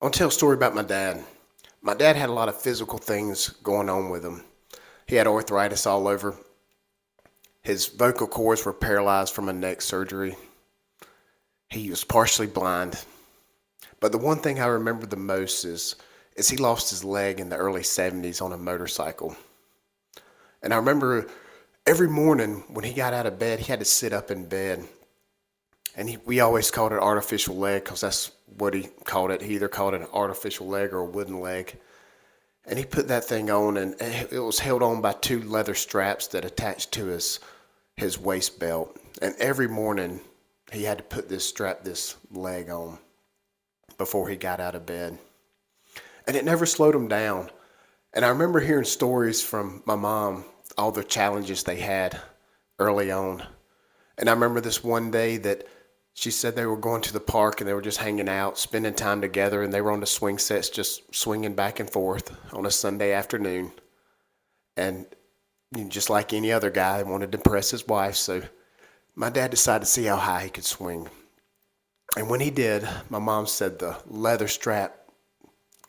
I'll tell a story about my dad. My dad had a lot of physical things going on with him. He had arthritis all over. His vocal cords were paralyzed from a neck surgery. He was partially blind. But the one thing I remember the most is he lost his leg in the early 70s on a motorcycle. And I remember every morning when he got out of bed, he had to sit up in bed. And we always called it artificial leg because that's what he called it. He either called it an artificial leg or a wooden leg. And he put that thing on, and it was held on by two leather straps that attached to his waist belt. And every morning he had to put this leg on before he got out of bed. And it never slowed him down. And I remember hearing stories from my mom, all the challenges they had early on. And I remember this one day that she said they were going to the park and they were just hanging out, spending time together, and they were on the swing sets just swinging back and forth on a Sunday afternoon. And just like any other guy, he wanted to impress his wife, so my dad decided to see how high he could swing. And when he did, my mom said the leather strap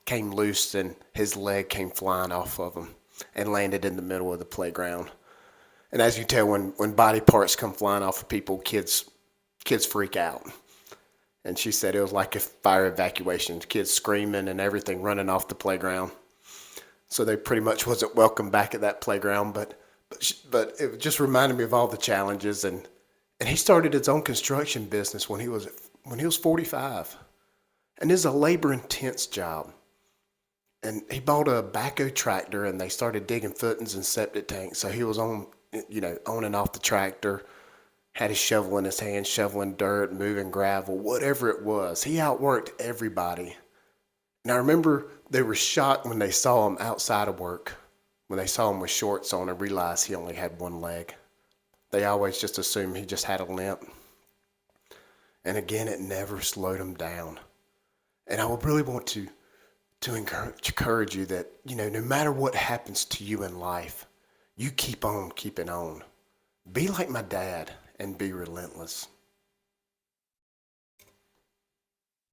came loose and his leg came flying off of him and landed in the middle of the playground. And as you tell, when body parts come flying off of people, kids freak out. And she said it was like a fire evacuation, kids screaming and everything running off the playground. So they pretty much wasn't welcome back at that playground, but it just reminded me of all the challenges. And he started his own construction business when he was 45. And this is a labor intense job. And he bought a backhoe tractor and they started digging footings and septic tanks. So he was on and off the tractor, had his shovel in his hand, shoveling dirt, moving gravel, whatever it was. He outworked everybody. And I remember they were shocked when they saw him outside of work, when they saw him with shorts on and realized he only had one leg. They always just assumed he just had a limp. And again, it never slowed him down. And I would really want to encourage you that, no matter what happens to you in life, you keep on keeping on. Be like my dad and be relentless.